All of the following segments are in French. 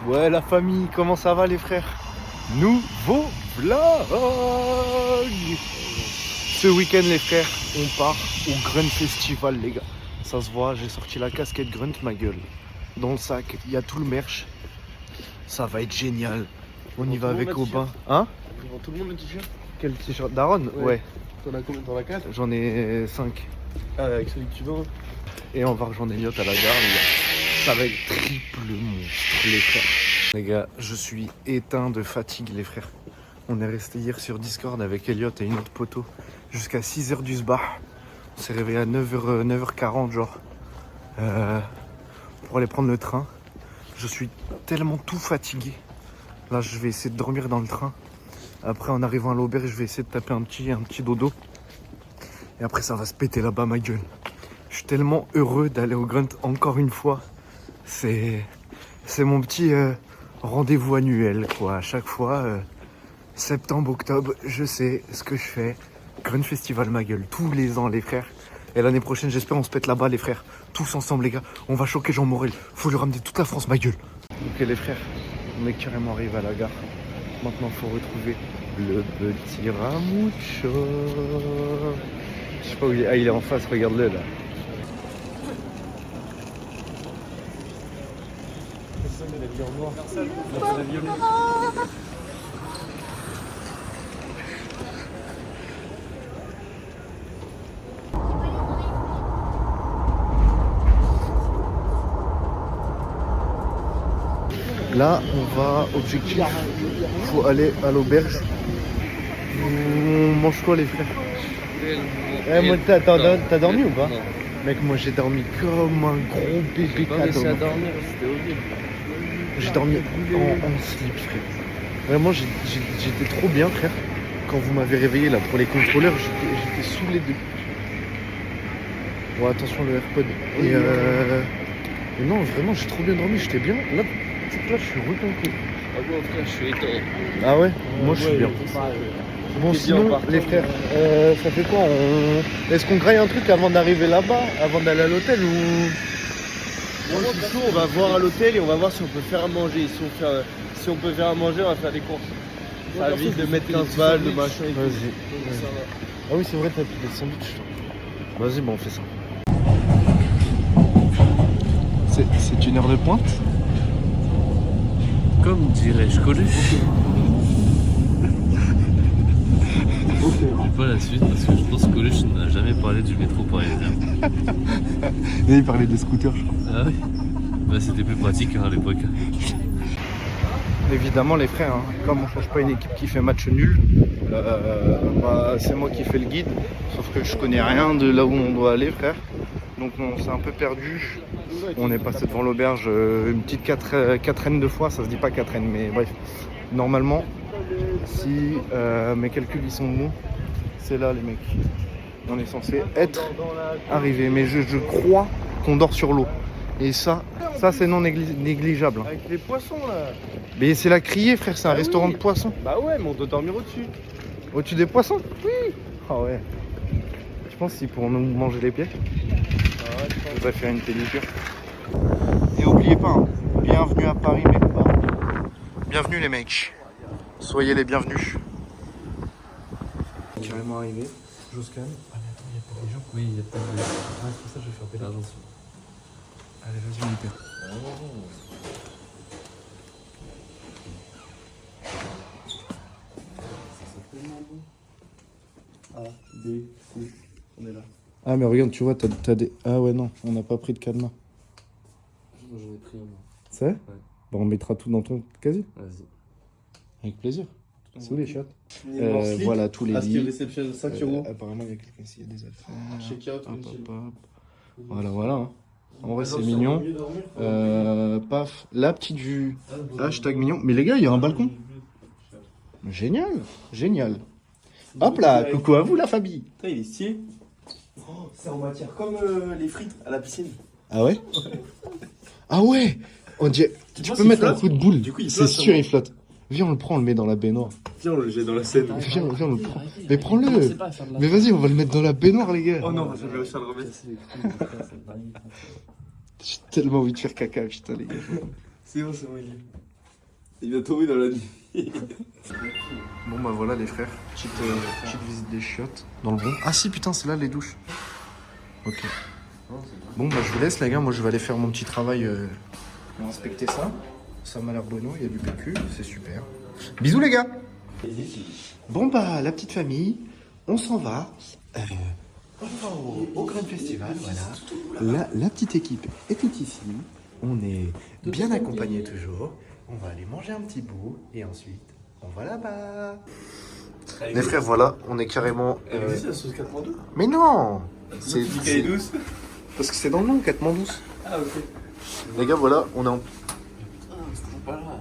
Ouais la famille, comment ça va les frères? Nouveau vlog. Ce week-end les frères, on part au Grunt Festival les gars. Ça se voit, j'ai sorti la casquette Grunt ma gueule. Dans le sac, il y a tout le merch. Ça va être génial. On y va avec Aubin. Hein? Ils vont tout le monde le t-shirt? Quel t-shirt? Daron? Ouais. T'en as combien? T'en as 4? J'en ai 5. Ah, avec celui que tu veux. Et on va rejoindre Elliot à la gare les gars. Ça va être triple monstre les frères. Les gars, je suis éteint de fatigue les frères. On est resté hier sur Discord avec Elliot et une autre poteau jusqu'à 6h du sbar. On s'est réveillé à 9h40 genre pour aller prendre le train. Je suis tellement tout fatigué. Là je vais essayer de dormir dans le train. Après en arrivant à l'auberge je vais essayer de taper un petit dodo. Et après ça va se péter là-bas ma gueule. Je suis tellement heureux d'aller au Grunt encore une fois. C'est mon petit rendez-vous annuel quoi. À chaque fois, septembre, octobre, je sais ce que je fais. Grunt Festival ma gueule, tous les ans les frères. Et l'année prochaine j'espère on se pète là-bas les frères. Tous ensemble les gars, on va choquer Jean Morel. Faut lui ramener toute la France ma gueule. Ok les frères, on est carrément arrivé à la gare. Maintenant faut retrouver le petit Ramucho. Je sais pas où il est. Ah il est en face, regarde-le là. Là, on va objectif. Faut aller à l'auberge. On mange quoi les frères? Moi, t'as dormi ou pas? Non. Mec, moi j'ai dormi comme un gros bébé J'ai pas réussi cadeau. à dormir, c'était horrible. J'ai dormi en slip frère. Vraiment j'étais trop bien frère. Quand vous m'avez réveillé là pour les contrôleurs, j'étais saoulé de... Bon attention le AirPod. Et non vraiment j'ai trop bien dormi, j'étais bien. Là, tu sais que là je suis reconqué. Ah bon frère, je suis éteint. Ah ouais? Moi je suis bien. Bon sinon les frères, ça fait quoi? Est-ce qu'on graille un truc avant d'arriver là-bas? Avant d'aller à l'hôtel ou... Moi je suis chaud, on va voir à l'hôtel et on va voir si on peut faire à manger. Si on peut faire à manger, on va faire des courses. Ça évite de mettre 15 balles, de machin et tout. Vas-y. Ah oui c'est vrai t'as pris des sandwichs. Vas-y bon on fait ça. C'est une heure de pointe? Comme dirais-je Coluche. Pas la suite parce que je pense que Coluche n'a jamais parlé du métro parisien. Il parlait des scooters je crois. Ah oui. Bah c'était plus pratique à l'époque. Évidemment les frères, hein, comme on change pas une équipe qui fait match nul, c'est moi qui fais le guide, sauf que je connais rien de là où on doit aller frère. Donc on s'est un peu perdu. On est passé devant l'auberge, une petite 4 de fois, ça se dit pas 4 mais bref. Normalement, si mes calculs ils sont bons, c'est là les mecs. On est censé être arrivé, mais je crois qu'on dort sur l'eau. Et ça c'est non négligeable. Avec les poissons là. Mais c'est la criée frère, c'est un restaurant de poissons. Bah ouais, mais on doit dormir au-dessus. Au-dessus des poissons? Oui. Ah ouais. Je pense qu'ils pourront nous manger les pieds. Je vais faire une pellicule. Et oubliez pas, hein, bienvenue à Paris mes copains. Bienvenue les mecs. Soyez les bienvenus. Carrément arrivé. J'ose quand même. Ah mais attends, il y a peut-être des gens. Oui, il y a peut-être des... Ah c'est pour ça que je vais faire péter. Attention. Allez vas-y mon père. A, B, C, on est là. Ah mais regarde, tu vois, t'as des... Ah ouais non, on n'a pas pris de cadenas. Moi j'en ai pris un. C'est vrai? Bon, on mettra tout dans ton casier. Vas-y. Avec plaisir. C'est où les shots? Slip, Voilà tous les Ask lits. Reception 5 €. Apparemment il y a quelqu'un ici, il y a des affaires. Check-out, Hop, Michel. hop, hop. Voilà. Hein. En vrai c'est mignon. Paf, la petite vue. Hashtag mignon. Mais les gars, il y a un balcon. Génial. Hop là, coucou à vous la famille. Putain, il est stylé. Oh, c'est en matière comme les frites à la piscine. Ah ouais? Ah ouais. On dirait... Tu penses peux qu'il mettre un flotte? coup de boule. Du coup, il C'est flotte, sûr sûrement. il flotte. Viens on le prend, on le met dans la baignoire. Viens, on le jette dans la Seine. Viens, on le prend. Mais prends-le. Mais vas-y, on va le mettre dans la baignoire les gars. Oh non, je vais réussir à le remettre. J'ai tellement envie de faire caca putain les gars. C'est bon, il est. Il va tomber dans la nuit. Bon bah voilà les frères, petite visite des chiottes dans le bon. Ah si putain c'est là les douches. Ok. Bon bah je vous laisse les gars, moi je vais aller faire mon petit travail pour inspecter ça. Ça m'a l'air bueno, il y a du PQ, c'est super. Bisous les gars. Bon bah la petite famille, on s'en va. On va au Grand Festival, voilà. La petite équipe est toute ici. On est bien accompagnés toujours. On va aller manger un petit bout et ensuite on va là-bas. Les frères, voilà, on est carrément. C'est la sauce 4.2. Mais non, c'est Michael douce. parce que c'est dans le nom, 4 douce. Ah, ok. Les gars, voilà, on est en. Ah, c'est toujours pas là.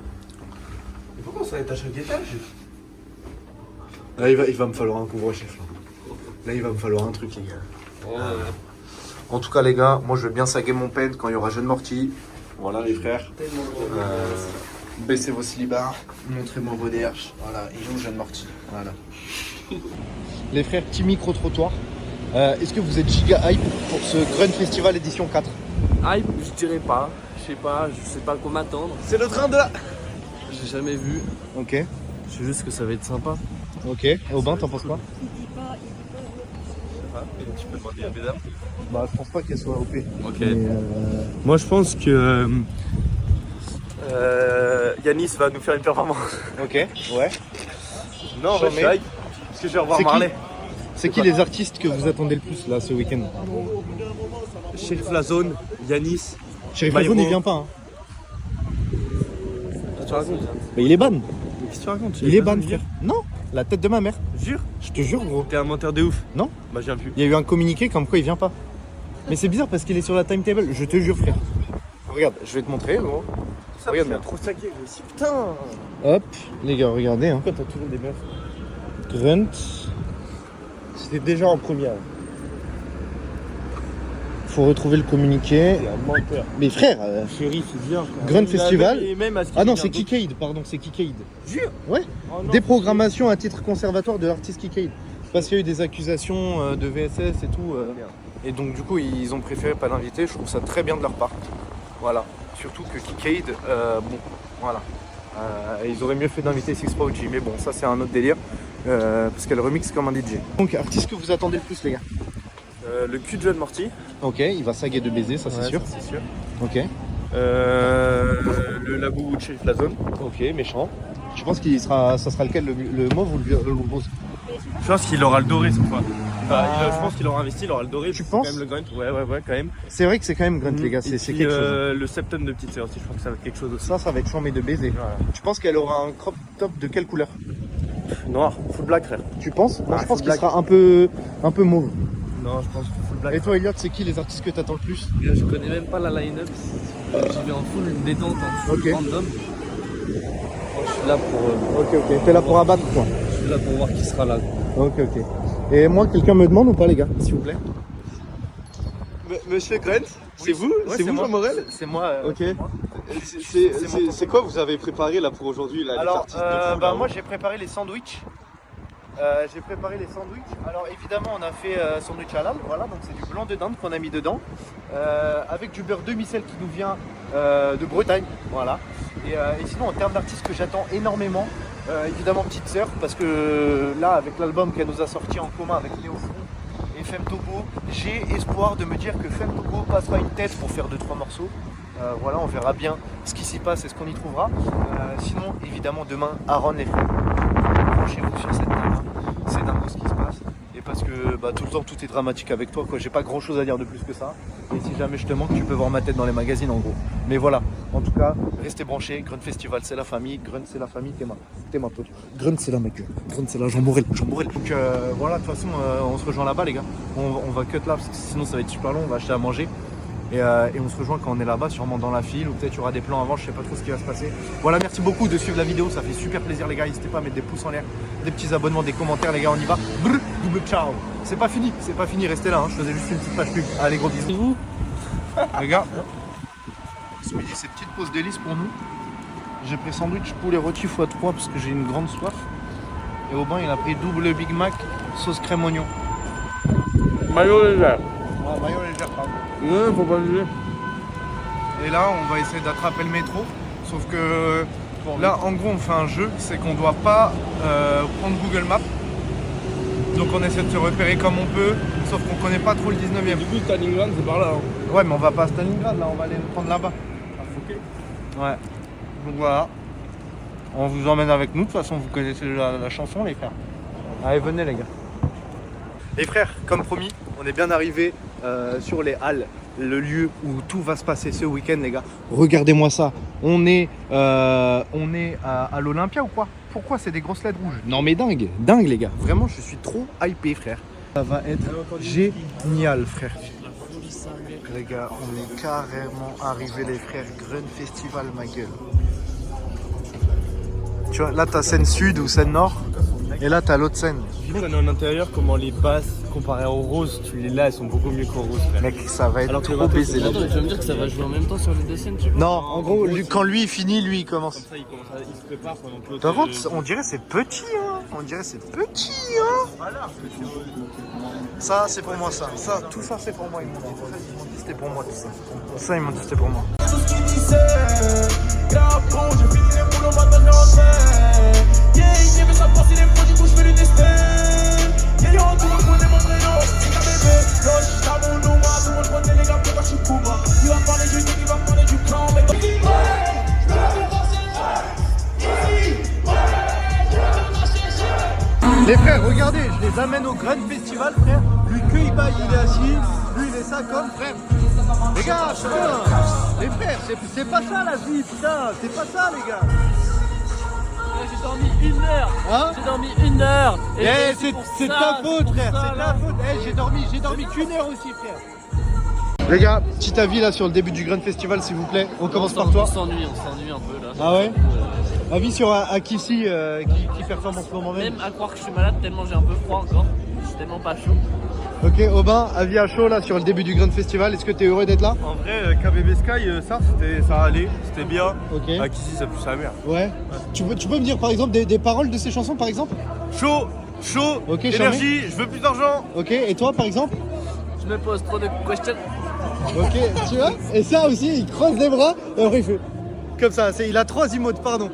Mais pourquoi on s'arrête à chaque étage? Là, il va me falloir un couvre-chef. Là, il va me falloir un truc, les gars. Oh, En tout cas, les gars, moi, je vais bien saguer mon pen quand il y aura Jeune Morty. Voilà, les frères. Baissez vos slibards, montrez-moi vos derches. Voilà, il joue Jeune Morty. Voilà. Les frères, petit micro-trottoir. Est-ce que vous êtes giga hype pour ce Grun Festival édition 4? Hype, je dirais pas. Je sais pas quoi m'attendre. C'est le train de la... J'ai jamais vu. Ok, Je sais juste que ça va être sympa. ok. Et Aubin, t'en penses quoi? tu peux demander à mesdames. Bah, je pense pas qu'elle soit OP. Ok. Moi je pense que Yanis va nous faire une performance. Ok, ouais. Non, en vrai, je suis hype, parce que je vais revoir C'est qui Marley. C'est qui les artistes que vous attendez le plus là ce week-end? Sheriff Lazone, Yanis. Sheriff Bayrou. Lazone, il vient pas. Hein. Qu'est-ce que tu racontes? Mais il est ban. Qu'est-ce que tu racontes? Il est ban, frère. Non, la tête de ma mère. Jure? Je te jure, gros. T'es un menteur de ouf. Non. Bah, je viens plus. Il y a eu un communiqué comme quoi il vient pas. Mais c'est bizarre parce qu'il est sur la timetable. Je te jure, frère. Regarde, je vais te montrer, gros. Ça, Regarde c'est bien. trop saqué, gros. Ici. Putain! Hop, les gars, regardez. Hein. Pourquoi t'as toujours des meufs? Grunt. C'était déjà en première. Faut retrouver le communiqué. T'es un menteur. Mais frère. Sheriff, il vient. Grand Festival. Et même à ce qu'il Ah non, vient c'est d'autres- Kikade, pardon, c'est Kikade. Jure? Ouais. Oh non, Déprogrammation à titre conservatoire de l'artiste Kikade. Parce qu'il y a eu des accusations de VSS et tout. Merde. Et donc du coup ils ont préféré pas l'inviter. Je trouve ça très bien de leur part. Voilà. Surtout que Kikade, bon, voilà. Ils auraient mieux fait d'inviter Six Prodigy. Mais bon, ça c'est un autre délire. Parce qu'elle remixe comme un DJ. Donc artiste que vous attendez le plus les gars? Le cul de John Morty. Ok, il va saguer de baiser, ça c'est sûr. C'est sûr. Ok. Le labou de Sheriff Lazone. Ok, méchant. Je pense qu'il sera, ça sera lequel, le mauve ou le rose? Je pense qu'il aura le doré cette fois. Je pense qu'il aura investi, il aura le doré. Tu c'est penses? quand même le grunt. Ouais, quand même. C'est vrai que c'est quand même grunt les gars, Et c'est puis, quelque chose. Le septum de petite sœur aussi, je crois que ça va être quelque chose aussi. Ça va être chambé de baiser. Voilà. Tu penses qu'elle aura un crop top de quelle couleur? Noir, full black, frère. Tu penses? Moi Ah, je pense full qu'il black. sera un peu mauve. Non, je pense full black. Et toi Elliot, c'est qui les artistes que t'attends le plus? Je connais même pas la line-up. J'y vais en full détente, en full Ok. random. Moi, je suis là pour, Ok, t'es là pour abattre quoi. je suis là pour voir qui sera là. Ok. Et moi, quelqu'un me demande ou pas les gars, s'il vous plaît? Monsieur Grunt, c'est vous? C'est vous, moi. Jean Morel? C'est moi. Ok. moi. C'est quoi vous avez préparé là pour aujourd'hui là, les Alors, artistes de fou, bah, là, moi j'ai préparé les sandwichs. Alors évidemment on a fait sandwich halal, voilà, donc c'est du blanc de dinde qu'on a mis dedans, avec du beurre demi-sel qui nous vient de Bretagne, voilà. Et sinon en termes d'artistes que j'attends énormément, évidemment Petite Sœur, parce que là avec l'album qu'elle nous a sorti en commun avec Léo Fron et Femme Togo, j'ai espoir de me dire que Femme Togo passera une tête pour faire 2-3 morceaux. Voilà, on verra bien ce qui s'y passe et ce qu'on y trouvera. Sinon, évidemment, demain, Aaron les frères. Branchez-vous sur cette table. C'est dingue ce qui se passe. Et parce que bah, tout le temps, tout est dramatique avec toi. Quoi. J'ai pas grand chose à dire de plus que ça. Et si jamais je te manque, tu peux voir ma tête dans les magazines en gros. Mais voilà, en tout cas, restez branchés. Grunt Festival, c'est la famille. Grunt, c'est la famille. T'es ma pote. Grunt, c'est la mec. Grunt, c'est la Jean Morel. Donc voilà, de toute façon, on se rejoint là-bas, les gars. On va cut là, parce que sinon ça va être super long. On va acheter à manger. Et on se rejoint quand on est là-bas, sûrement dans la file, ou peut-être il y aura des plans avant, je sais pas trop ce qui va se passer. Voilà, merci beaucoup de suivre la vidéo, ça fait super plaisir les gars, n'hésitez pas à mettre des pouces en l'air, des petits abonnements, des commentaires les gars, on y va. Brr, double ciao. C'est pas fini, restez là, hein. Je faisais juste une petite page pub. Allez gros bisous. vous Les gars, ce midi c'est petite pause délice pour nous. J'ai pris sandwich poulet rôti x3 parce que j'ai une grande soif. Et Aubin il a pris double Big Mac, sauce crème oignon. Maillot légère. Ah, maillot légère pardon. Ouais, faut pas juger. Et là, on va essayer d'attraper le métro. Sauf que envie. Là, en gros, on fait un jeu, c'est qu'on doit pas prendre Google Maps. Donc on essaie de se repérer comme on peut, sauf qu'on connaît pas trop le 19e. Du coup, Stalingrad, c'est par là. Hein. Ouais, mais on va pas à Stalingrad, là, on va aller le prendre là-bas. Ouais. Donc voilà. On vous emmène avec nous, de toute façon, vous connaissez la chanson, les frères. Allez, venez, les gars. Les frères, comme promis, on est bien arrivé sur les Halles, le lieu où tout va se passer ce week-end, les gars. Regardez-moi ça. On est à l'Olympia ou quoi? Pourquoi c'est des grosses lettres rouges? Non mais dingue, les gars. Vraiment, je suis trop hypé, frère. Ça va être génial, frère. Les gars, on est carrément arrivés, les frères. Grun Festival, ma gueule. Tu vois, là, t'as scène sud ou scène nord. Et là, t'as l'autre scène. On est en intérieur, comment les basses, comparées aux roses, tu les là, elles sont beaucoup mieux qu'aux roses, frère. Mec, ça va être Alors que trop baisé. Attends, tu vas me dire que ça va jouer en même temps sur les deux scènes, tu vois? Non, en gros, quand lui finit, lui il commence. Comme ça, il se prépare pendant que l'autre... Par contre, on dirait c'est petit, hein. On dirait c'est petit, hein. Ça, c'est pour moi, ça. Tout ça, c'est pour moi. Ils m'ont dit c'était pour moi, tout ça. Ça, ils m'ont dit c'était pour moi. Les frères, regardez, je les amène au Grun Festival, frère. Lui que il baille, il est assis. Lui, il est ça comme, frère. Les gars, putain. Les frères, c'est pas ça la vie, putain. C'est pas ça, les gars. J'ai dormi 1 heure. Hein? J'ai dormi 1 heure. Et c'est ta faute, frère. C'est ta faute. J'ai dormi qu'1 heure aussi, frère. Les gars, petit avis là sur le début du Grun Festival, s'il vous plaît. On commence par toi. On s'ennuie un peu là. Ah ouais? Avis sur Akissi qui performe en ce moment même. Même à croire que je suis malade tellement j'ai un peu froid encore. Je suis tellement pas chaud. Ok, Aubin, avis à chaud là sur le début du Grun Festival. Est-ce que tu es heureux d'être là? En vrai, KBB Sky, ça allait, c'était bien. Ok. Akissi, ça pue sa mère. Ouais. Tu peux me dire par exemple des paroles de ces chansons par exemple? Chaud, Ok, énergie, je veux plus d'argent. Ok, et toi par exemple? Je me pose trop de questions. Ok, tu vois? Et ça aussi, il croise les bras et après il fait comme ça. Il a 3 emotes, pardon.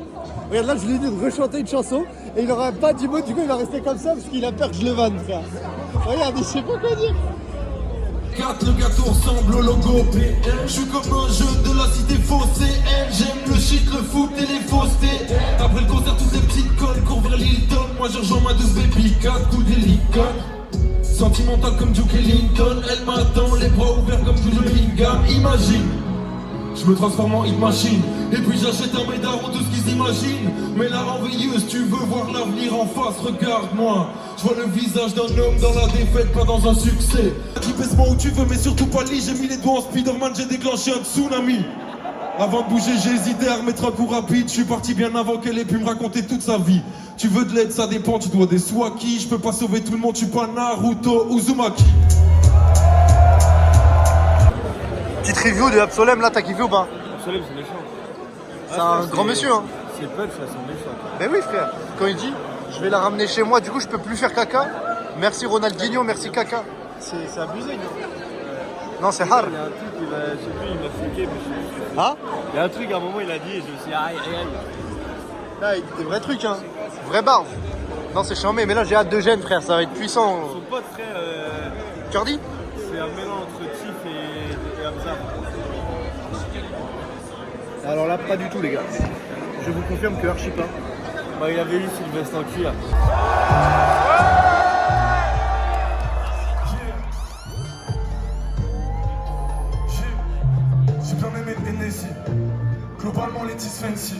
Regarde là, je lui ai dit de rechanter une chanson et il n'aura pas d'emote, du coup il va rester comme ça parce qu'il a peur que je le vanne, frère. Regarde, il sait pas quoi dire. Le gâteau ressemble au logo PM. Je suis comme un jeune de la cité phocéenne. J'aime le shit, le foot et les faussetés. Après le concert, toutes les petites connes courent vers Lilton. Moi je rejoins ma douce baby, 4 coups d'hélicone. Sentimental comme Duke Ellington. Elle m'attend, les bras ouverts comme Jules Bellingham. Imagine, je me transforme en hit machine. Et puis j'achète un médaillon, tout ce qu'ils imaginent. Mais la enveilleuse, tu veux voir l'avenir en face, regarde-moi. Je vois le visage d'un homme dans la défaite, pas dans un succès. Dis baisse-moi où tu veux, mais surtout pas lit. J'ai mis les doigts en Spider-Man, j'ai déclenché un tsunami. Avant de bouger, j'ai hésité à remettre un coup rapide. Je suis parti bien avant qu'elle ait pu me raconter toute sa vie. Tu veux de l'aide, ça dépend, tu dois des sous à qui. Je peux pas sauver tout le monde, je suis pas Naruto ou Uzumaki. Petite review de Absolem, là t'as kiffé ou pas? Absolem, c'est méchant. C'est un grand monsieur, hein. C'est punch, là, c'est méchant. Ben oui, frère. Quand il dit je vais la ramener chez moi, du coup je peux plus faire caca. Merci Ronaldinho, merci caca. C'est abusé, non, c'est hard. Il y a un truc, je sais plus, il m'a fucké, mais je sais. Hein? Il y a un truc, à un moment, il a dit, et je me suis dit, aïe, aïe, aïe. Là, il dit des vrais trucs, hein. Vraie barbe. Non, c'est charmé, mais là j'ai hâte de gêne, frère. Ça va être puissant. Son pote, frère, Jordi? c'est un mélange entre Tiff et Hamza. Alors là, pas du tout, les gars. Je vous confirme que archi pas. Bah, il avait eu Sylvestre en cuir. J'ai bien aimé le Hennessy. Globalement, les tis fancy.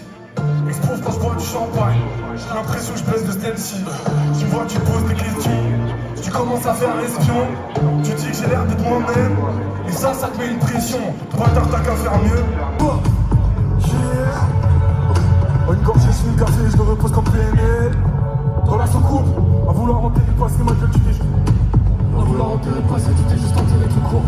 Explose quand je bois du champagne. J'ai l'impression que je baisse de Stancy. Tu me vois, tu te poses des questions. Tu commences à faire espion. Tu dis que j'ai l'air d'être moi-même. Et ça te met une pression. Bâtard, t'as qu'à faire mieux. Une gorgée, je suis une café, je me repose comme PNL. Dans la soucoupe, à vouloir enterrer le passé, ma gueule, tu t'es juste. À vouloir enterrer le passé, tu t'es juste enterré tout court.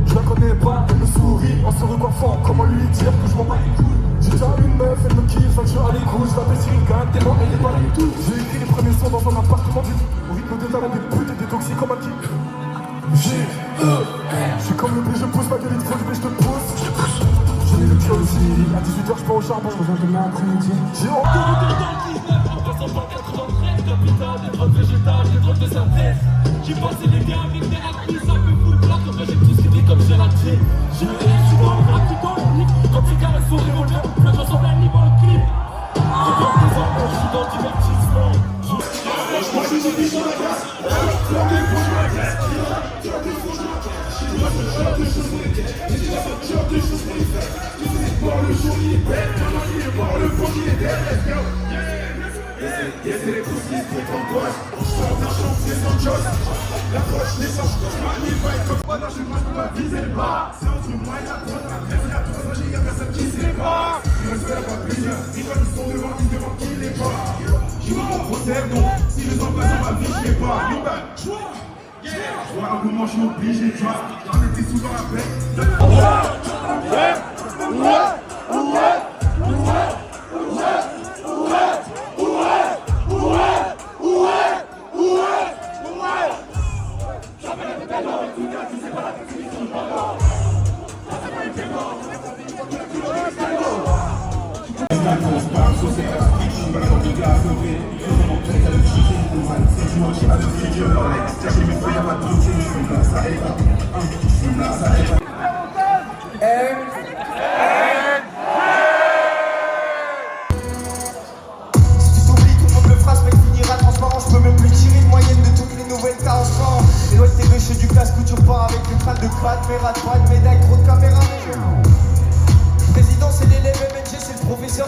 Je la connais pas, elle me sourit en se recoiffant. Comment lui dire que je m'en bats les couilles? J'ai déjà une meuf, elle me kiffe, fait que je suis à l'écoute. Je l'appelle Cyril tellement elle est pas du tout. J'ai écrit les premiers sons dans un appartement vide. Au rythme de talent des putes et des toxiques comme un type. Je suis comme le blé, je pousse ma gueule, il te faut du blé, je te pousse. J'ai mis le pied aussi, à 18h je pars au charbon. je reviens demain après-midi. J'ai honte de retour dans le 19, en passant par 93, capitale des drogues végétales, des drogues de synthèse. J'ai passé les biens avec des actrices, un peu full black, en vrai j'ai tout skippé comme j'ai raté. Je suis dans le rap, tu dans le clip, quand tu caresses au revolver, le temps semble un niveau le clip. Je porte des enfants, je suis dans le divertissement. Moi je suis dit sur la glace, tu as des fous, je la glace, tu as des fous, je la glace. Tu as des choses pour les têtes, tu as des choses pour les faire. Tu sais voir le jour il est bête, maintenant il est mort, le fond il est dead, let's go. Yeah, c'est les pouces qui se font en poche. On sort d'un chantier sans job. La poche descend, je m'anime pas comme moi, non je peux pas viser le bas. C'est entre moi et la droite, la presse et la droite, il y a personne qui se sépare. Il reste la pas plusieurs, ils sont devant, ils se demandent qui les bat. Je vois mon procès, non, si je sens pas dans ma vie, je l'ai pas. Yo ben, je vois un moment, je suis obligé, tu vois. J'en étais souvent à peine.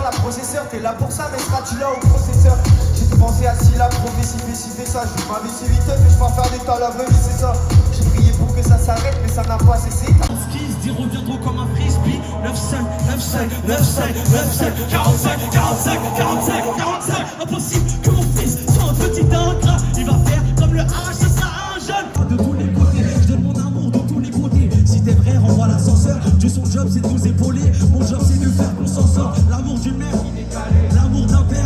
La processeur, t'es là pour ça, mais seras-tu là au processeur? J'ai pensé à si la progressivité, c'est ça. Je m'avais si vite, mais je peux faire des tas, la vraie vie, c'est ça. J'ai prié pour que ça s'arrête, mais ça n'a pas cessé. Ce qui se dit reviendront comme un frisbee. 9-5, 9-5, 9-5, 9-5, 45, 45, 45, 45. Impossible que mon fils soit un petit ingrat. Il va faire comme le H, ce sera un jeune. De tous les côtés, je donne mon amour de tous les côtés. Si t'es vrai, renvoie l'ascenseur. Dieu, son job, c'est de nous épauler. Mon job, c'est de faire qu'on s'en sort. L'amour d'une mère, l'amour d'un père,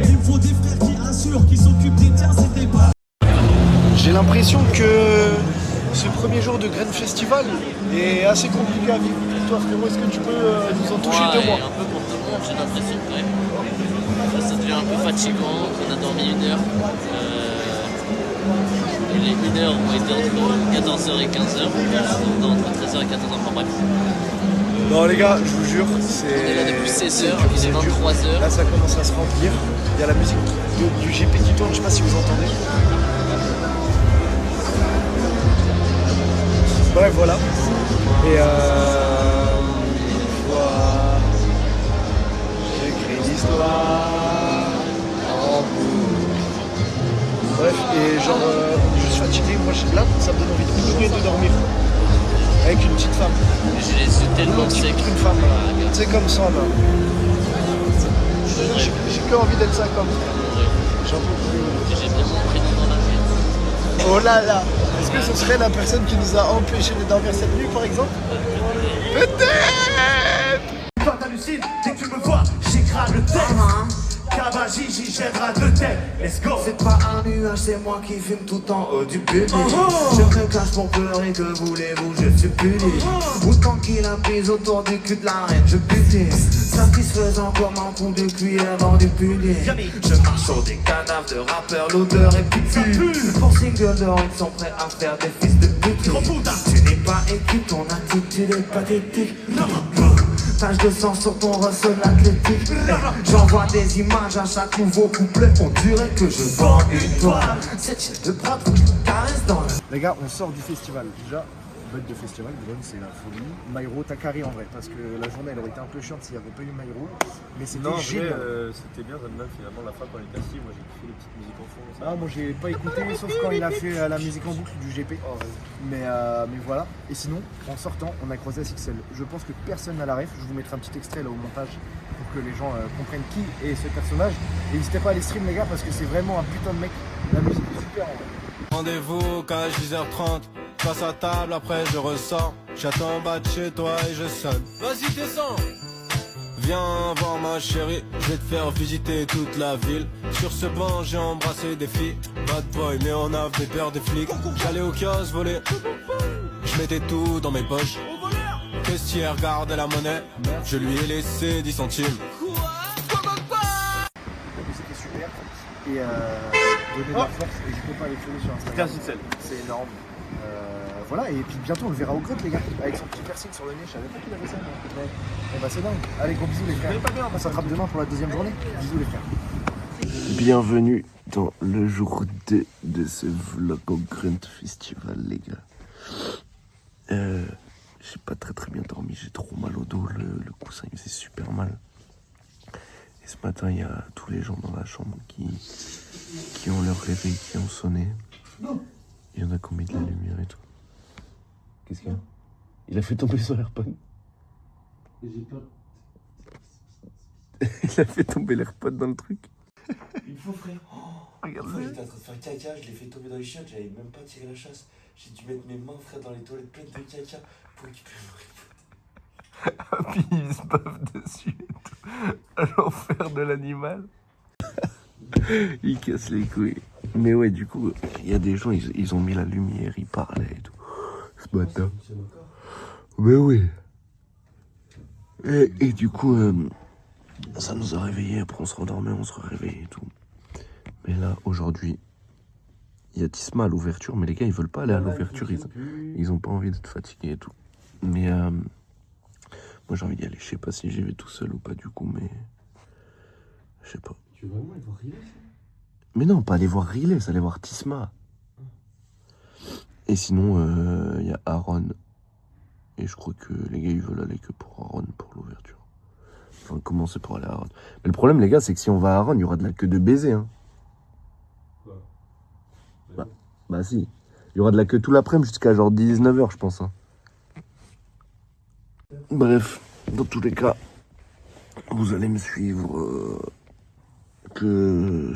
il me faut des frères qui assurent, qui s'occupent des tiens, c'était pas. J'ai l'impression que ce premier jour de Grain Festival est assez compliqué à vivre. Toi frérot, est-ce que tu peux nous en toucher deux mots? Un peu pour tout le monde, j'ai l'impression quand même. Ça devient un peu fatigant, on a dormi 1 heure. Les 1 heure ont été entre 14h et 15h, donc entre 13h et 14h, enfin bref. Non les gars, je vous jure, c'est... On est là depuis 16h, il est 23h. Là ça commence à se remplir. Il y a la musique du GP qui tourne, je sais pas si vous entendez. Bref voilà. Et j'écris l'histoire. Bref, et genre je suis fatigué, moi là ça me donne envie de pleurer et de dormir. Avec une petite femme. J'ai les yeux tellement secs. Une femme, c'est comme ça là. J'ai que envie d'être ça comme ça. J'en peux plus. J'ai bien mon prénom dans la vie. Oh là là. Est-ce que ce serait la personne qui nous a empêché de dormir cette nuit par exemple? Peut-être. Toi t'hallucines, dès que tu me vois, j'écrase le texte. Cabagie, j'y gèlera de tête. Let's go. C'est pas un nuage, c'est moi qui fume tout en haut du public. Je me cache pour pleurer, que voulez-vous, je suis puni. Autant qu'il a pris autour du cul de la reine, je butise. Satisfaisant comme un coup de cuillère dans du pudding. Je marche sur des cadavres de rappeurs, l'odeur est putue. Pour single d'or, ils sont prêts à faire des fils de pute. Tu n'es pas équipe, ton attitude est pathétique. Tache de sang sur ton ressort athlétique. J'envoie des images à chaque nouveau couplet. On dirait que je vends une toile. Cette chaîne de bras, faut que je te caresse dans le... Les gars, on sort du festival. Déjà, bête de festival, c'est la folie. Myro, t'as carré en vrai, parce que la journée elle aurait été un peu chiante s'il n'y avait pas eu Myro. Mais c'était génial. C'était bien, même finalement la fin quand on est assis, moi j'ai kiffé les petites musiques en fond. Ah, moi j'ai pas écouté, sauf quand il a fait la musique en boucle du GP. Mais voilà. Et sinon, en sortant, on a croisé Sixel. Je pense que personne n'a la ref. Je vous mettrai un petit extrait là au montage pour que les gens comprennent qui est ce personnage. Et n'hésitez pas à les stream les gars, parce que c'est vraiment un putain de mec. La musique est super en vrai. Rendez-vous qu'à 10h30, passe à table, après je ressors. J'attends en bas de chez toi et je sonne. Vas-y, descends. Viens voir ma chérie, je vais te faire visiter toute la ville. Sur ce banc j'ai embrassé des filles. Bad boy mais on avait peur des flics. J'allais au kiosque voler, je mettais tout dans mes poches. Caissière gardait la monnaie, je lui ai laissé 10 centimes. et donner de la force. N'hésitez pas à les follow sur Instagram. C'est énorme. Voilà, et puis bientôt on le verra au club, les gars, avec son petit piercing sur le nez. Je savais pas qu'il avait ça. Et bah c'est dingue. Allez, gros bisous les frères. On s'attrape demain pour la deuxième journée. Bisous les frères. Bienvenue dans le jour 2 de ce vlog au Grunt Festival, les gars. J'ai pas très bien dormi, j'ai trop mal au dos, le coussin il faisait super mal. Et ce matin, il y a tous les gens dans la chambre qui ont leur réveil, qui ont sonné. Il y en a qui ont mis de la lumière et tout. Qu'est-ce qu'il y a? Il a fait tomber son AirPod. J'ai peur. Il a fait tomber l'AirPod dans le truc. Une fois, frère. Regarde. Une fois, j'étais en train de faire caca, je l'ai fait tomber dans les chiottes, j'avais même pas tiré la chasse. J'ai dû mettre mes mains, frère, dans les toilettes pleines de caca pour récupérer mon AirPod. Puis il se bave dessus et tout. À l'enfer de l'animal. Il casse les couilles. Mais ouais, du coup, il y a des gens, ils ont mis la lumière, ils parlaient et tout. Ce matin. Mais oui. Et du coup, ça nous a réveillés. Après, on se rendormait, on se réveillait et tout. Mais là, aujourd'hui, il y a Tisma à l'ouverture. Mais les gars, ils veulent pas aller à l'ouverture. Ils ont pas envie d'être fatigués et tout. Mais moi, j'ai envie d'y aller. Je sais pas si j'y vais tout seul ou pas du coup, mais je sais pas. Tu veux vraiment aller voir Riley? Mais non, pas aller voir Riley, c'est aller voir Tisma. Et sinon, y a Aaron. Et je crois que les gars, ils veulent aller que pour Aaron, pour l'ouverture. Enfin, commencer pour aller à Aaron. Mais le problème, les gars, c'est que si on va à Aaron, il y aura de la queue de baiser. Hein. Bah si. Il y aura de la queue tout l'après-midi jusqu'à genre 19h, je pense. Hein. Bref, dans tous les cas, vous allez me suivre. Peu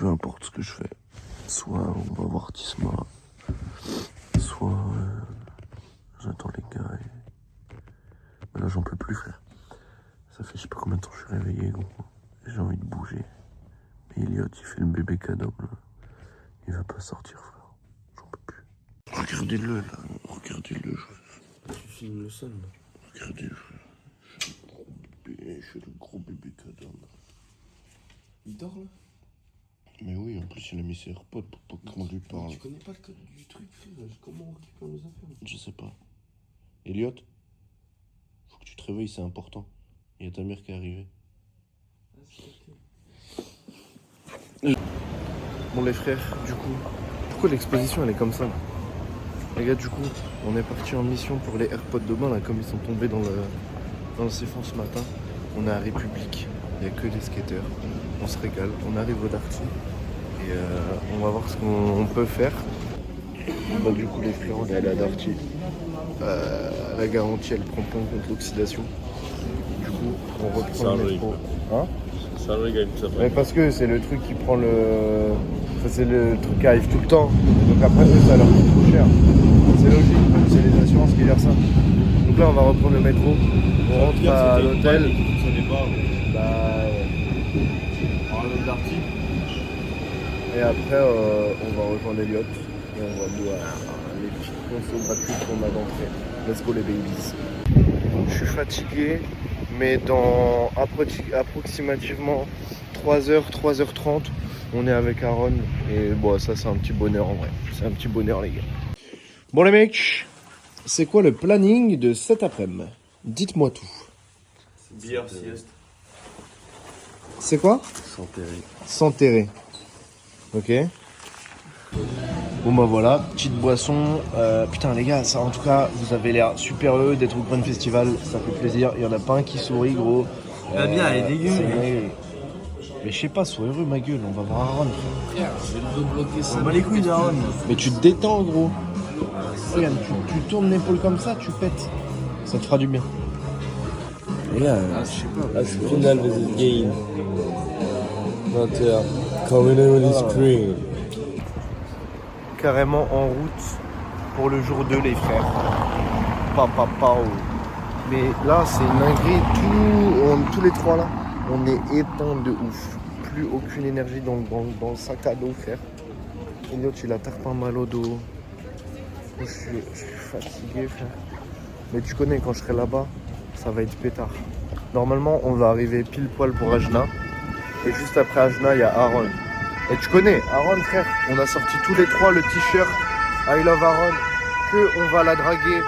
importe ce que je fais. Soit on va voir Tisma. Soit j'attends les gars mais là j'en peux plus, frère. Ça fait je sais pas combien de temps je suis réveillé, gros. J'ai envie de bouger. Mais Elliot il fait le bébé cadeau là. Il va pas sortir, frère. J'en peux plus. Regardez-le là. Regardez-le. Tu filmes le son là. Regardez, frère. Je suis le gros bébé cadeau là. Il dort là? Mais oui, en plus il a mis ses AirPods pour pas qu'on lui parle. Tu connais pas le code du truc, frère? Comment on récupère nos affaires? Je sais pas. Elliot, faut que tu te réveilles, c'est important. Il y a ta mère qui est arrivée. Bon les frères, du coup, pourquoi l'exposition elle est comme ça là? Les gars, du coup, on est parti en mission pour les AirPods de bain là, comme ils sont tombés dans le siphon ce matin. On est à République, il n'y a que des skateurs. On se régale, on arrive au Darty et on va voir ce qu'on peut faire. Bah, du coup les frères, on est allé à Darty. La garantie elle prend pas en compte l'oxydation. Du coup on reprend le métro. Hein? C'est un game, ça Mais parce que c'est le truc qui prend le... Enfin, c'est le truc qui arrive tout le temps. Donc après eux ça leur coûte trop cher. C'est logique, c'est les assurances qui gèrent ça. Donc là on va reprendre le métro. On rentre à l'hôtel. Et après on va rejoindre Elliot. Et on va boire les petites consos gratuites qu'on a d'entrée. Let's go les babies. Je suis fatigué, mais dans approximativement 3h, 3h30, on est avec Aaron. Et bon, ça c'est un petit bonheur en vrai. C'est un petit bonheur les gars. Bon les mecs, c'est quoi le planning de cet après-midi? Dites-moi tout. Bière, sieste. C'est quoi? S'enterrer. S'enterrer. Ok. Bon bah voilà, petite boisson. Putain les gars, ça en tout cas, vous avez l'air super heureux d'être au Grunt Festival, ça fait plaisir. Il y en a pas un qui sourit gros. La bière elle est dégueu. Mais je sais pas, sois heureux ma gueule, on va voir Aaron. On bat les couilles d'Aaron. Mais tu te détends gros. Regarde, tu tournes l'épaule comme ça, tu pètes. Ça te fera du bien. Et là, je sais pas. Aspinal vs Gain. 21. Community Screen. Carrément en route pour le jour 2 les frères. Mais là c'est une dinguerie, tous les trois là, on est éteints de ouf. Plus aucune énergie dans le sac à dos frère. Elliot il a tarpin mal au dos. Je suis fatigué frère. Mais tu connais quand je serai là-bas, ça va être pétard. Normalement on va arriver pile poil pour Ajna. Et juste après Ajna il y a Aaron. Et tu connais, Aaron frère, on a sorti tous les trois le t-shirt I love Aaron, que on va la draguer.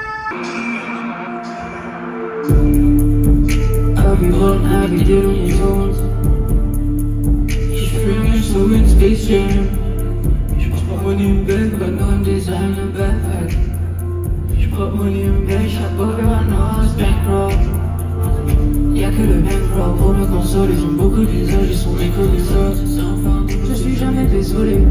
Y'a que le même flow pour me consoler. J'aime beaucoup les autres, ils sont des comme les autres. Je suis jamais désolé.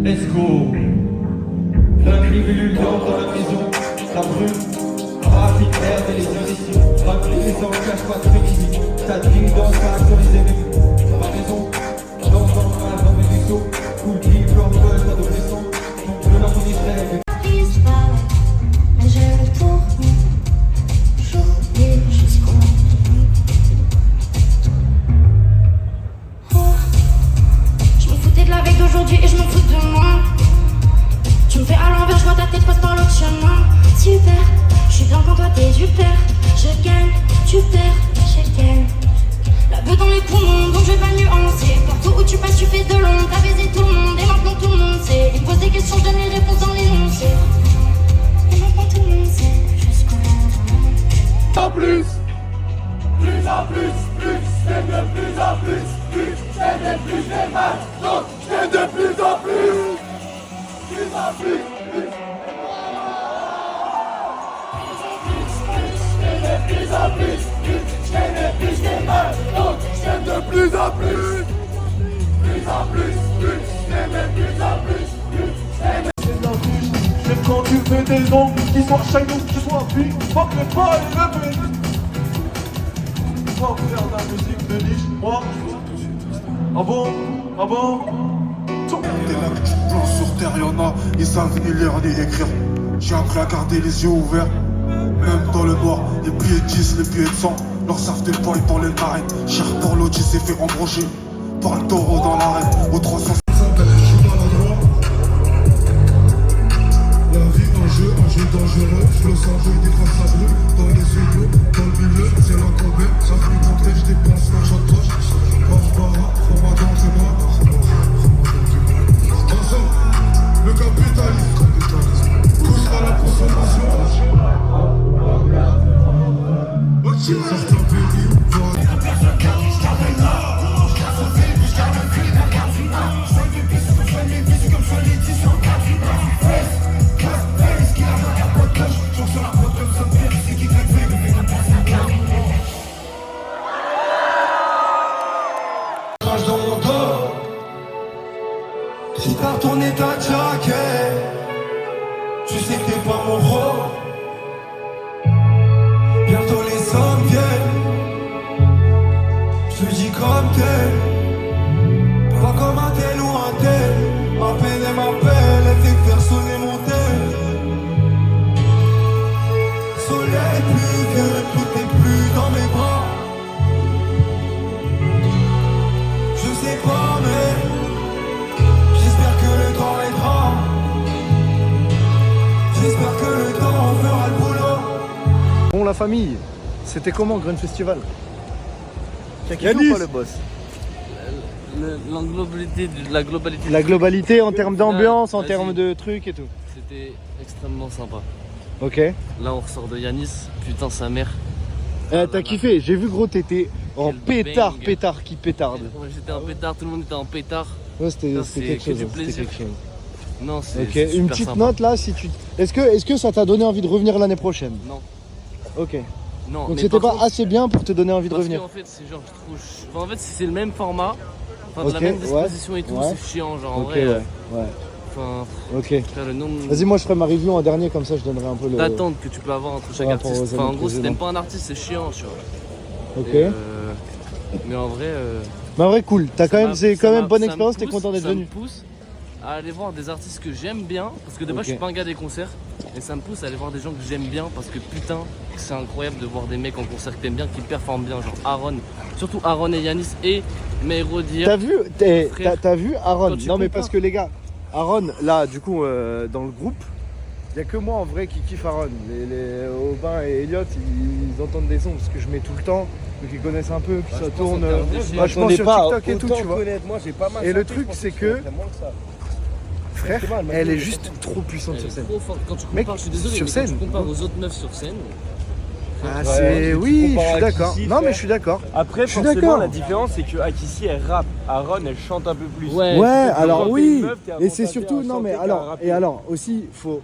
Let's go. Plein de libellules dans la maison, ça brûle. Trafic, air et les ici. Remplis les ans, cache pas de ici. Ça drill dans ça sur les ennemis. Ma maison, dans mes vaisseaux. Cool deep, blanc, gold, adolescent. Donc le long des rêves. Mais j'ai le tour, j'oublie jusqu'au je me foutais de la veille d'aujourd'hui et je m'en fous de moi. Tu me fais à l'envers, je vois ta tête passe par l'autre chemin. Super, je suis bien quand toi t'es du père. Je gagne, tu perds, je gagne. La beuh dans les poumons, donc je vais pas nuancer. Partout où tu passes, tu fais de l'ombre. T'as baisé tout le monde et maintenant tout le monde sait. Ils me posent des questions, je donne les réponses dans l'énoncé. Et maintenant tout le monde sait jusqu'au lendemain. En plus, plus en plus, j'aime de plus en plus, j'aime de plus, j'aime mal, donc j'aime de plus en plus en plus, j'aime de plus en plus, j'aime de plus, j'aime mal, donc j'aime de plus en plus j'aime de plus en plus, j'aime quand tu fais des ongles qui soient shiny ou qui soient big, fuck les pas et le but. Faut faire de la musique de niche, moi. Ah bon? Ah bon? Des mecs blancs sur terre, y'en a, ils savent ni lire ni écrire. J'ai appris à garder les yeux ouverts, même dans le noir. Les billets de 10, les billets de 100, leur savent des poils dans les narines. Cher pour l'audi s'est fait embrocher par le taureau dans l'arène. Au 300. La vie un jeu dangereux. Je le sens jouer des grosses sableux. Dans les yeux, dans le milieu, c'est l'encombré. Ça fait une montée, je dépense l'argent de poche. Barbara, format dans tes bras. Ensemble, le capitalisme. Pousse à la consommation. Certains pays voient. Dans mon dos, si t'as retourné ta jacket, tu sais que t'es pas mon rôle. Bientôt les hommes viennent, je te dis comme t'es, pas comme un tel ou un tel. Ma peine et ma peine, elle fait faire sonner mon tel. Soleil plus vieux, tout n'est plus dans mes bras. Je sais pas mais j'espère que le temps aidera. J'espère que le temps fera le boulot. Bon la famille, c'était comment Green Festival? T'as kiffé ou pas le boss? La globalité. La globalité en termes d'ambiance, en vas-y. termes de trucs et tout. C'était extrêmement sympa. Ok. Là on ressort de Yanis, putain sa mère. T'as kiffé, j'ai vu gros t'étais en Quel pétard, bang. pétard qui pétarde. Moi j'étais un pétard, tout le monde était en pétard. Ouais c'était Ça, quelque c'est que chose. du C'était plaisir. quelque chose. Non c'est Ok, super une petite sympa. note là si tu. Est-ce que ça t'a donné envie de revenir l'année prochaine? Non, Ok. non. Donc mais c'était par pas contre, assez bien pour te donner envie de parce revenir. qu'en fait c'est genre je trouve. Enfin, en fait c'est le même format. Enfin de Ok, la même ouais, disposition et tout, ouais. c'est chiant genre en Ok vrai. ouais, ouais. Enfin, Ok. faire le nombre Vas-y moi je ferai ma review en dernier comme ça je donnerai un peu le. d'attentes que tu peux avoir entre chaque Ouais, pour artiste. aux Enfin en années gros si t'aimes précédentes. pas un artiste c'est chiant tu vois. Ok. Et, mais en vrai. Mais en vrai cool, t'as quand même, c'est ça quand même m'a- bonne ça me expérience, t'es pousse, content d'être ça me venu. pousse. à aller voir des artistes que j'aime bien, parce que de base Ok. je suis pas un gars des concerts, et ça me pousse à aller voir des gens que j'aime bien, parce que putain, c'est incroyable de voir des mecs en concert que t'aimes bien, qui performent bien, genre Aaron, surtout Aaron et Yanis et Merodir. T'as vu, Frère, t'as vu Aaron? quand tu Non mais compares- parce que les gars, Aaron, là du coup dans le groupe, il y a que moi en vrai qui kiffe Aaron. Les Aubin et Elliot, ils entendent des sons parce que je mets tout le temps, donc ils connaissent un peu, puis ça tourne. Moi je pense sur TikTok et tout, tu vois. Moi, j'ai pas mal Et le chanté, truc, je pense c'est je que- chanterais moins que ça. Frère, C'est mal, mais elle oui, est mais juste trop puissante Elle sur est scène. trop forte. Quand tu Mec, compares, je suis désolé, sur mais scène. quand tu compares aux autres meufs sur scène, Ah Ouais, c'est tu oui, je compares suis à d'accord. Kissy, Non mais frère. je suis d'accord. Après, Je suis forcément, d'accord. la différence, c'est que Akissi, elle rappe. Aaron, elle chante un peu plus. Ouais. Ouais, quand alors t'es oui, une meuf, t'es et avantagé c'est à surtout non mais chanter qu'à alors rapper. et alors aussi faut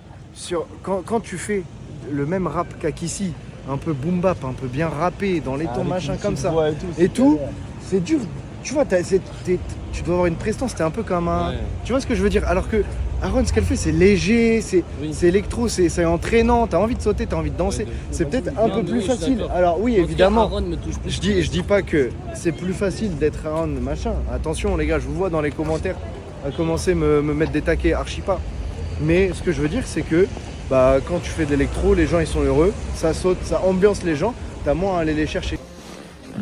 quand tu fais le même rap qu'Akissi, un peu boom bap, un peu bien rappé dans les tons Avec machin une comme petite ça voix et tout, galère. c'est dur. Tu vois, tu dois avoir une prestance, t'es un peu comme un. Ouais. Tu vois ce que je veux dire? Alors que Aaron, ce qu'elle fait, c'est léger, c'est Oui. électro, c'est entraînant. T'as envie de sauter, t'as envie de danser. Ouais, c'est peut-être Bien, un peu mais plus oui, je suis facile. d'accord. Alors oui, En tout cas, évidemment. Aaron me touche plus. Je dis pas que c'est plus facile d'être Aaron machin. Attention les gars, je vous vois dans les commentaires à commencer me mettre des taquets archi pas. Mais ce que je veux dire c'est que bah, quand tu fais de l'électro, les gens ils sont heureux, ça saute, ça ambiance les gens, t'as moins à aller les chercher.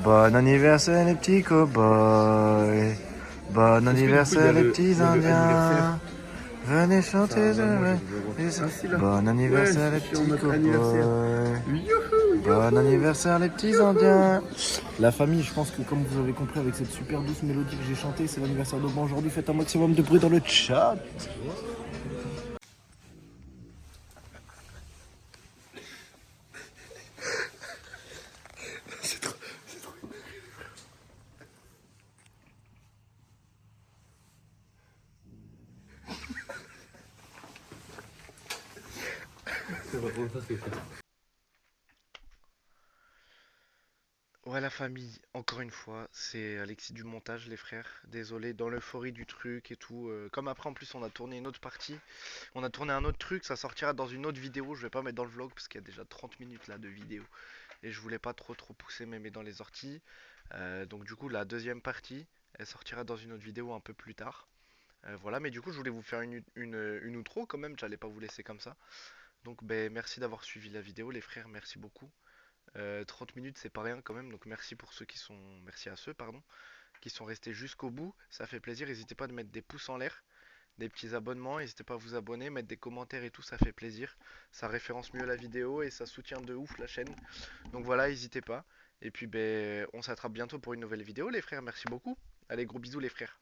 Bon anniversaire les petits cowboys. Bon anniversaire les petits indiens. Venez chanter bon anniversaire les petits cowboys. Bon anniversaire les petits indiens. La famille, je pense que comme vous avez compris avec cette super douce mélodie que j'ai chantée, c'est l'anniversaire de moi aujourd'hui. Faites un maximum de bruit dans le chat. Ouais la famille, encore une fois, c'est Alexis du montage les frères, désolé dans l'euphorie du truc et tout, comme après en plus on a tourné une autre partie, on a tourné un autre truc, ça sortira dans une autre vidéo, je vais pas mettre dans le vlog parce qu'il y a déjà 30 minutes là de vidéo et je voulais pas trop pousser mes dans les orties, donc du coup la deuxième partie elle sortira dans une autre vidéo un peu plus tard, voilà mais du coup je voulais vous faire une outro quand même, j'allais pas vous laisser comme ça, donc ben merci d'avoir suivi la vidéo les frères, merci beaucoup. 30 minutes c'est pas rien quand même, donc merci à ceux pardon qui sont restés jusqu'au bout, ça fait plaisir. N'hésitez pas à mettre des pouces en l'air, des petits abonnements, n'hésitez pas à vous abonner, mettre des commentaires et tout, ça fait plaisir, ça référence mieux la vidéo et ça soutient de ouf la chaîne, donc voilà, n'hésitez pas, et puis ben on s'attrape bientôt pour une nouvelle vidéo les frères, merci beaucoup, allez gros bisous les frères.